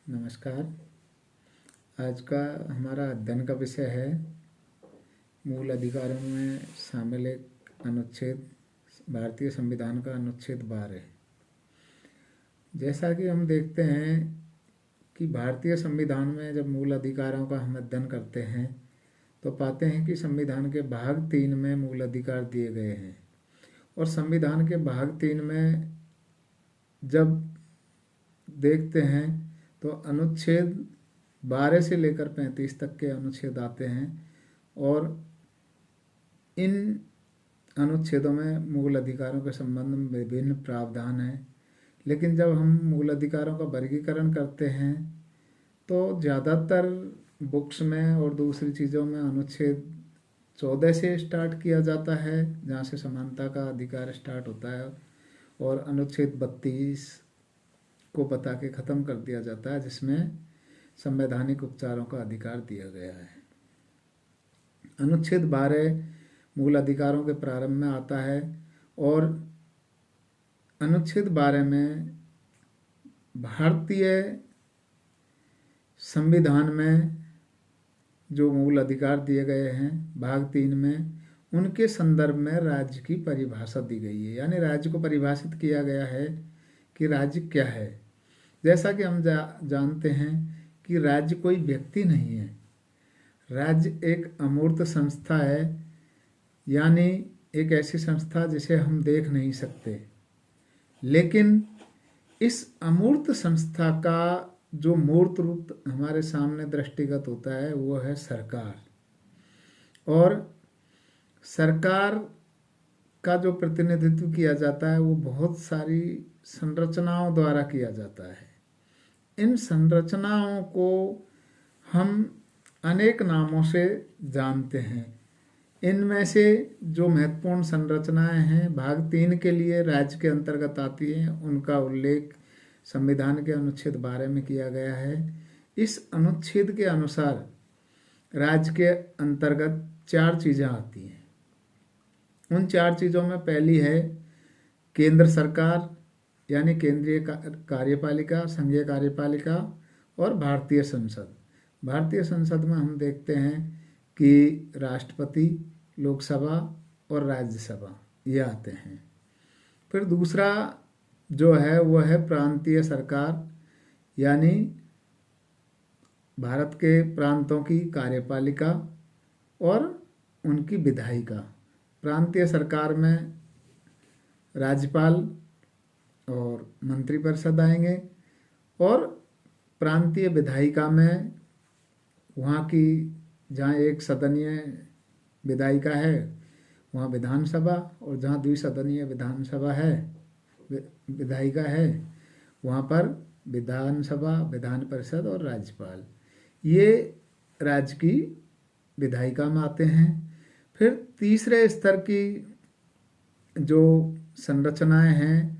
नमस्कार। आज का हमारा अध्ययन का विषय है मूल अधिकारों में शामिल एक अनुच्छेद, भारतीय संविधान का अनुच्छेद 12। जैसा कि हम देखते हैं कि भारतीय संविधान में जब मूल अधिकारों का हम अध्ययन करते हैं तो पाते हैं कि संविधान के भाग 3 में मूल अधिकार दिए गए हैं। और संविधान के भाग 3 में जब देखते हैं तो अनुच्छेद 12 से लेकर 35 तक के अनुच्छेद आते हैं और इन अनुच्छेदों में मूल अधिकारों के संबंध में विभिन्न प्रावधान हैं। लेकिन जब हम मूल अधिकारों का वर्गीकरण करते हैं तो ज़्यादातर बुक्स में और दूसरी चीज़ों में अनुच्छेद 14 से स्टार्ट किया जाता है, जहाँ से समानता का अधिकार स्टार्ट होता है, और अनुच्छेद 32 को बता के ख़त्म कर दिया जाता है, जिसमें संवैधानिक उपचारों का अधिकार दिया गया है। अनुच्छेद 12 मूल अधिकारों के प्रारंभ में आता है और अनुच्छेद 12 में भारतीय संविधान में जो मूल अधिकार दिए गए हैं भाग 3 में, उनके संदर्भ में राज्य की परिभाषा दी गई है। यानी राज्य को परिभाषित किया गया है कि राज्य क्या है। जैसा कि हम जानते हैं कि राज्य कोई व्यक्ति नहीं है, राज्य एक अमूर्त संस्था है, यानी एक ऐसी संस्था जिसे हम देख नहीं सकते। लेकिन इस अमूर्त संस्था का जो मूर्त रूप हमारे सामने दृष्टिगत होता है वो है सरकार। और सरकार का जो प्रतिनिधित्व किया जाता है वो बहुत सारी संरचनाओं द्वारा किया जाता है। इन संरचनाओं को हम अनेक नामों से जानते हैं। इनमें से जो महत्वपूर्ण संरचनाएं हैं भाग 3 के लिए राज्य के अंतर्गत आती हैं, उनका उल्लेख संविधान के अनुच्छेद 12 में किया गया है। इस अनुच्छेद के अनुसार राज्य के अंतर्गत 4 चीज़ें आती हैं। उन 4 चीज़ों में पहली है केंद्र सरकार, यानी केंद्रीय कार्यपालिका, संघीय कार्यपालिका और भारतीय संसद। भारतीय संसद में हम देखते हैं कि राष्ट्रपति, लोकसभा और राज्यसभा ये आते हैं। फिर दूसरा जो है वो है प्रांतीय सरकार, यानी भारत के प्रांतों की कार्यपालिका और उनकी विधायिका। प्रांतीय सरकार में राज्यपाल और मंत्रिपरिषद आएंगे, और प्रांतीय विधायिका में वहाँ की जहाँ एक सदनीय विधायिका है वहाँ विधानसभा, और जहाँ द्विसदनीय विधानसभा है विधायिका है वहाँ पर विधानसभा, विधान परिषद और राज्यपाल, ये राज्य की विधायिका में आते हैं। फिर तीसरे स्तर की जो संरचनाएं हैं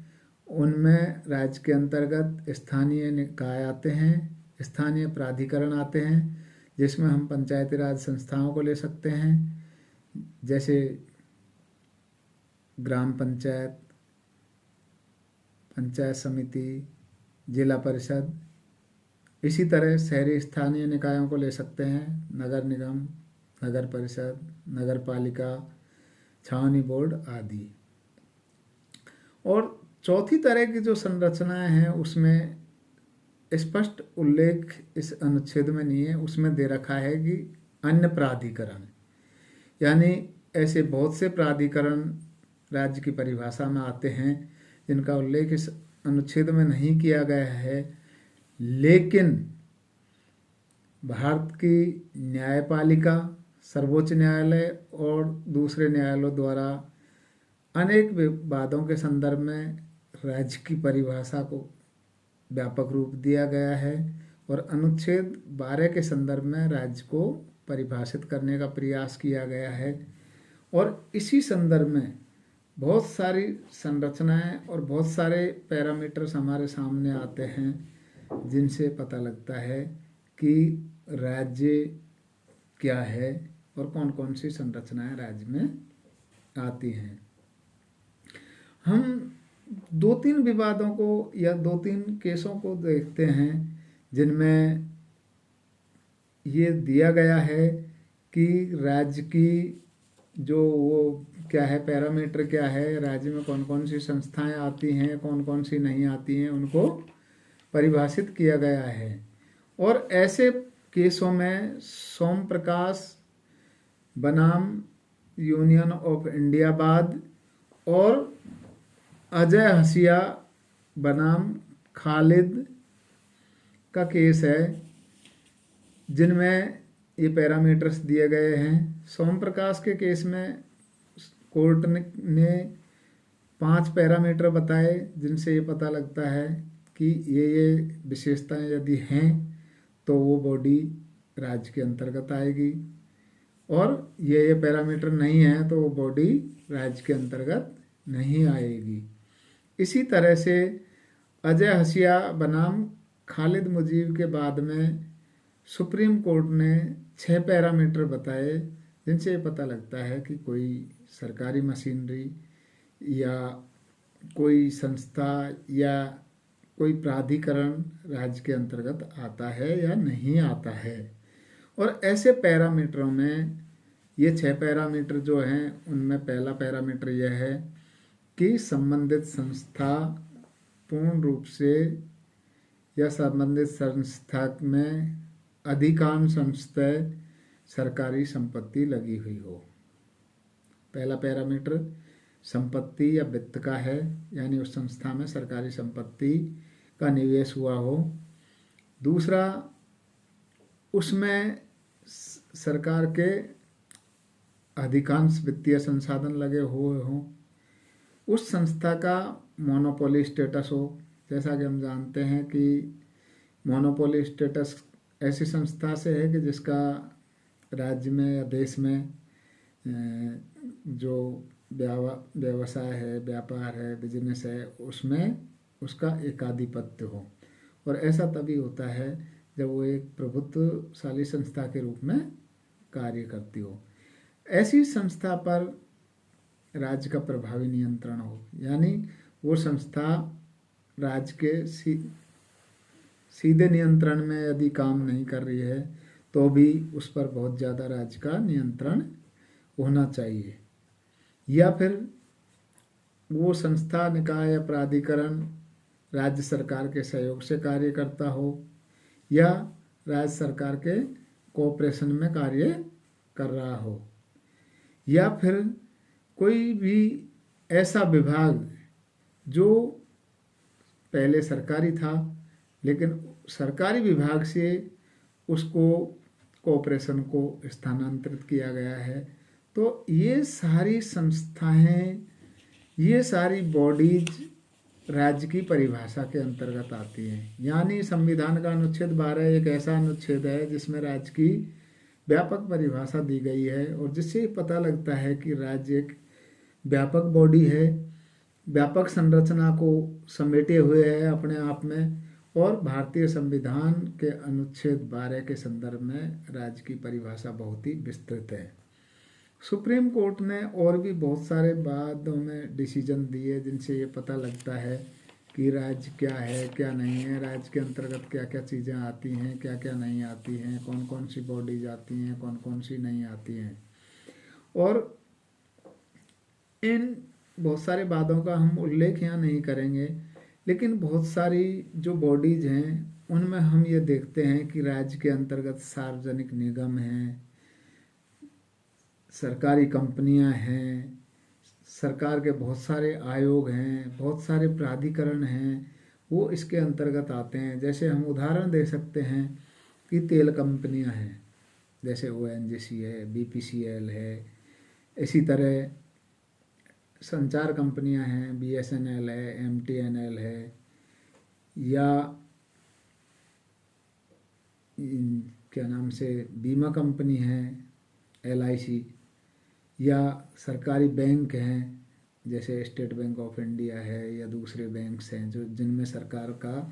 उनमें राज्य के अंतर्गत स्थानीय निकाय आते हैं, स्थानीय प्राधिकरण आते हैं, जिसमें हम पंचायती राज संस्थाओं को ले सकते हैं, जैसे ग्राम पंचायत, पंचायत समिति, जिला परिषद। इसी तरह शहरी स्थानीय निकायों को ले सकते हैं, नगर निगम, नगर परिषद, नगर पालिका, छावनी बोर्ड आदि। और चौथी तरह की जो संरचनाएं हैं उसमें स्पष्ट उल्लेख इस अनुच्छेद में नहीं है, उसमें दे रखा है कि अन्य प्राधिकरण, यानी ऐसे बहुत से प्राधिकरण राज्य की परिभाषा में आते हैं जिनका उल्लेख इस अनुच्छेद में नहीं किया गया है। लेकिन भारत की न्यायपालिका, सर्वोच्च न्यायालय और दूसरे न्यायालयों द्वारा अनेक विवादों के संदर्भ में राज्य की परिभाषा को व्यापक रूप दिया गया है, और अनुच्छेद 12 के संदर्भ में राज्य को परिभाषित करने का प्रयास किया गया है। और इसी संदर्भ में बहुत सारी संरचनाएं और बहुत सारे पैरामीटर्स हमारे सामने आते हैं जिनसे पता लगता है कि राज्य क्या है और कौन कौन सी संरचनाएं राज्य में आती हैं। हम 2-3 विवादों को या 2-3 केसों को देखते हैं जिनमें ये दिया गया है कि राज्य की जो वो क्या है, पैरामीटर क्या है, राज्य में कौन कौन सी संस्थाएं आती हैं, कौन कौन सी नहीं आती हैं, उनको परिभाषित किया गया है। और ऐसे केसों में सोम प्रकाश बनाम यूनियन ऑफ इंडिया बाद और अजय हसिया बनाम खालिद का केस है, जिनमें ये पैरामीटर्स दिए गए हैं। सोम प्रकाश के केस में कोर्ट ने 5 पैरामीटर बताए, जिनसे ये पता लगता है कि ये विशेषताएं यदि हैं तो वो बॉडी राज्य के अंतर्गत आएगी, और ये पैरामीटर नहीं है तो वो बॉडी राज्य के अंतर्गत नहीं आएगी। इसी तरह से अजय हसिया बनाम खालिद मुजीब के बाद में सुप्रीम कोर्ट ने 6 पैरामीटर बताए, जिनसे ये पता लगता है कि कोई सरकारी मशीनरी या कोई संस्था या कोई प्राधिकरण राज्य के अंतर्गत आता है या नहीं आता है। और ऐसे पैरामीटरों में ये 6 पैरामीटर जो हैं, उनमें पहला पैरामीटर यह है कि संबंधित संस्था पूर्ण रूप से या संबंधित संस्था में अधिकांश अंशतः सरकारी संपत्ति लगी हुई हो। पहला पैरामीटर संपत्ति या वित्त का है, यानी उस संस्था में सरकारी संपत्ति का निवेश हुआ हो। दूसरा, उसमें सरकार के अधिकांश वित्तीय संसाधन लगे हुए हों। उस संस्था का मोनोपोली स्टेटस हो। जैसा कि हम जानते हैं कि मोनोपोली स्टेटस ऐसी संस्था से है कि जिसका राज्य में या देश में जो व्यवसाय है, व्यापार है, बिजनेस है, उसमें उसका एकाधिपत्य हो। और ऐसा तभी होता है जब वो एक प्रभुत्वशाली संस्था के रूप में कार्य करती हो। ऐसी संस्था पर राज्य का प्रभावी नियंत्रण हो, यानी वो संस्था राज्य के सीधे नियंत्रण में यदि काम नहीं कर रही है तो भी उस पर बहुत ज़्यादा राज्य का नियंत्रण होना चाहिए। या फिर वो संस्था, निकाय या प्राधिकरण राज्य सरकार के सहयोग से कार्य करता हो या राज्य सरकार के कोऑपरेशन में कार्य कर रहा हो, या फिर कोई भी ऐसा विभाग जो पहले सरकारी था लेकिन सरकारी विभाग से उसको कोऑपरेशन को स्थानांतरित किया गया है। तो ये सारी संस्थाएं, ये सारी बॉडीज राज्य की परिभाषा के अंतर्गत आती हैं। यानी संविधान का अनुच्छेद 12 एक ऐसा अनुच्छेद है जिसमें राज्य की व्यापक परिभाषा दी गई है, और जिससे पता लगता है कि राज्य एक व्यापक बॉडी है, व्यापक संरचना को समेटे हुए है अपने आप में। और भारतीय संविधान के अनुच्छेद 12 के संदर्भ में राज्य की परिभाषा बहुत ही विस्तृत है। सुप्रीम कोर्ट ने और भी बहुत सारे बातों में डिसीजन दिए, जिनसे ये पता लगता है कि राज्य क्या है, क्या नहीं है, राज्य के अंतर्गत क्या क्या चीज़ें आती हैं, क्या क्या नहीं आती हैं, कौन कौन सी बॉडीज आती हैं, कौन कौन सी नहीं आती हैं। और इन बहुत सारे बातों का हम उल्लेख यहाँ नहीं करेंगे, लेकिन बहुत सारी जो बॉडीज हैं उनमें हम ये देखते हैं कि राज्य के अंतर्गत सार्वजनिक निगम हैं, सरकारी कंपनियां हैं, सरकार के बहुत सारे आयोग हैं, बहुत सारे प्राधिकरण हैं, वो इसके अंतर्गत आते हैं। जैसे हम उदाहरण दे सकते हैं कि तेल कंपनियां हैं, जैसे ONGC है, BPCL है। इसी तरह संचार कंपनियां हैं, BSNL है, MTNL है, या क्या नाम से बीमा कंपनी है LIC, या सरकारी बैंक हैं जैसे स्टेट बैंक ऑफ इंडिया है, या दूसरे बैंक्स हैं जो जिनमें सरकार का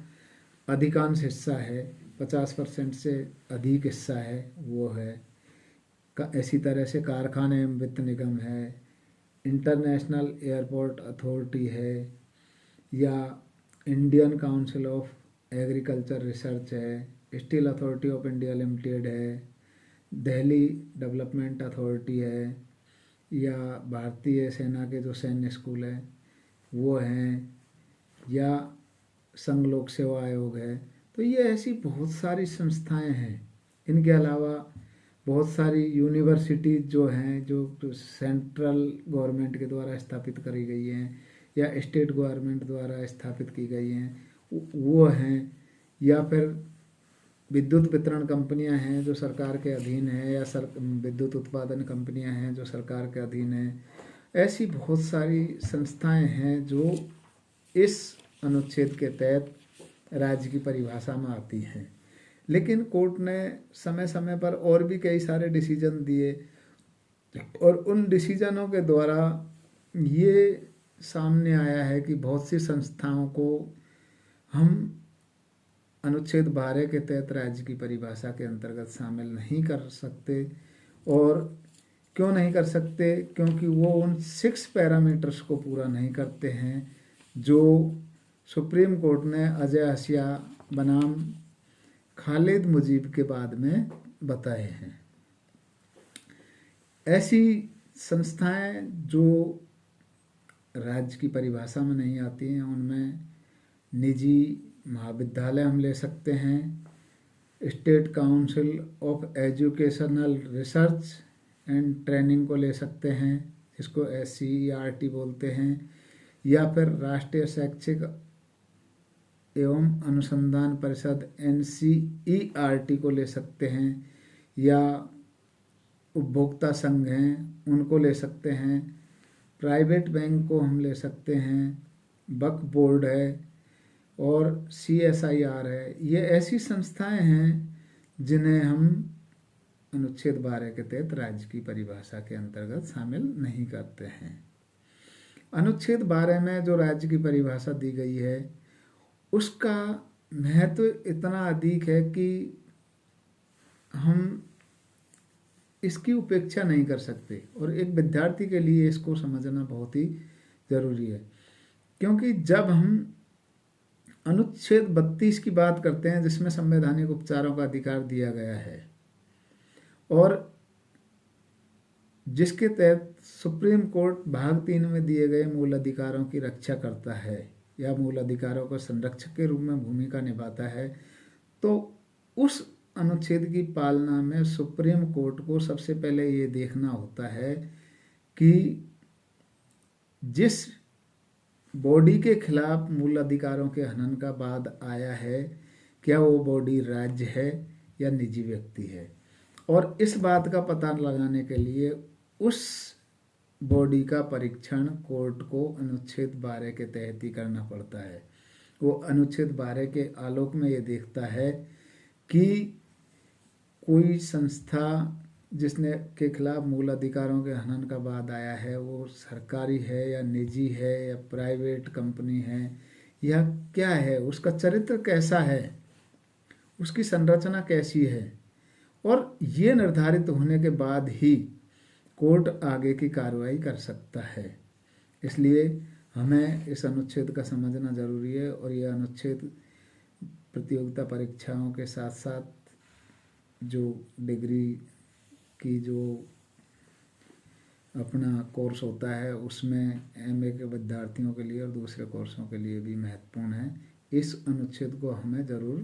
अधिकांश हिस्सा है, 50% से अधिक हिस्सा है वो है। इसी तरह से कारखाने एवं वित्त निगम है, इंटरनेशनल एयरपोर्ट अथॉरिटी है, या Indian council of agriculture research है, steel authority of India limited है, दिल्ली डेवलपमेंट अथॉरिटी है, या भारतीय सेना के जो सैन्य स्कूल है वो हैं, या संघ लोक सेवा आयोग है। तो ये ऐसी बहुत सारी संस्थाएं हैं। इनके अलावा बहुत सारी यूनिवर्सिटी जो हैं, जो सेंट्रल गवर्नमेंट के द्वारा स्थापित करी गई हैं या स्टेट गवर्नमेंट द्वारा स्थापित की गई हैं वो हैं, या फिर विद्युत वितरण कंपनियां हैं जो सरकार के अधीन है, या विद्युत उत्पादन कंपनियां हैं जो सरकार के अधीन है। ऐसी बहुत सारी संस्थाएं हैं जो इस अनुच्छेद के तहत राज्य की परिभाषा में आती हैं। लेकिन कोर्ट ने समय समय पर और भी कई सारे डिसीजन दिए और उन डिसीजनों के द्वारा ये सामने आया है कि बहुत सी संस्थाओं को हम अनुच्छेद 12 के तहत राज्य की परिभाषा के अंतर्गत शामिल नहीं कर सकते। और क्यों नहीं कर सकते? क्योंकि वो उन 6 पैरामीटर्स को पूरा नहीं करते हैं जो सुप्रीम कोर्ट ने अजय हसिया बनाम खालिद मुजीब के बाद में बताए हैं। ऐसी संस्थाएं जो राज्य की परिभाषा में नहीं आती हैं उनमें निजी महाविद्यालय हम ले सकते हैं, state council of educational research and training को ले सकते हैं जिसको SCERT बोलते हैं, या फिर राष्ट्रीय शैक्षिक एवं अनुसंधान परिषद NCERT को ले सकते हैं, या उपभोक्ता संघ हैं उनको ले सकते हैं, प्राइवेट बैंक को हम ले सकते हैं, वक्फ बोर्ड है और CSIR है। ये ऐसी संस्थाएं हैं जिन्हें हम अनुच्छेद 12 के तहत राज्य की परिभाषा के अंतर्गत शामिल नहीं करते हैं। अनुच्छेद 12 में जो राज्य की परिभाषा दी गई है उसका महत्व इतना अधिक है कि हम इसकी उपेक्षा नहीं कर सकते, और एक विद्यार्थी के लिए इसको समझना बहुत ही जरूरी है। क्योंकि जब हम अनुच्छेद 32 की बात करते हैं जिसमें संवैधानिक उपचारों का अधिकार दिया गया है और जिसके तहत सुप्रीम कोर्ट भाग 3 में दिए गए मूल अधिकारों की रक्षा करता है या मूल अधिकारों को संरक्षक के रूप में भूमिका निभाता है, तो उस अनुच्छेद की पालना में सुप्रीम कोर्ट को सबसे पहले ये देखना होता है कि जिस बॉडी के खिलाफ मूल अधिकारों के हनन का वाद आया है क्या वो बॉडी राज्य है या निजी व्यक्ति है, और इस बात का पता लगाने के लिए उस बॉडी का परीक्षण कोर्ट को अनुच्छेद 12 के तहत ही करना पड़ता है। वो अनुच्छेद 12 के आलोक में ये देखता है कि कोई संस्था जिसने के खिलाफ मूल अधिकारों के हनन का वाद आया है वो सरकारी है या निजी है या प्राइवेट कंपनी है या क्या है, उसका चरित्र कैसा है, उसकी संरचना कैसी है, और ये निर्धारित होने के बाद ही कोर्ट आगे की कार्रवाई कर सकता है। इसलिए हमें इस अनुच्छेद का समझना जरूरी है, और यह अनुच्छेद प्रतियोगिता परीक्षाओं के साथ साथ जो डिग्री की जो अपना कोर्स होता है उसमें MA के विद्यार्थियों के लिए और दूसरे कोर्सों के लिए भी महत्वपूर्ण है। इस अनुच्छेद को हमें ज़रूर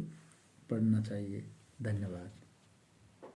पढ़ना चाहिए। धन्यवाद।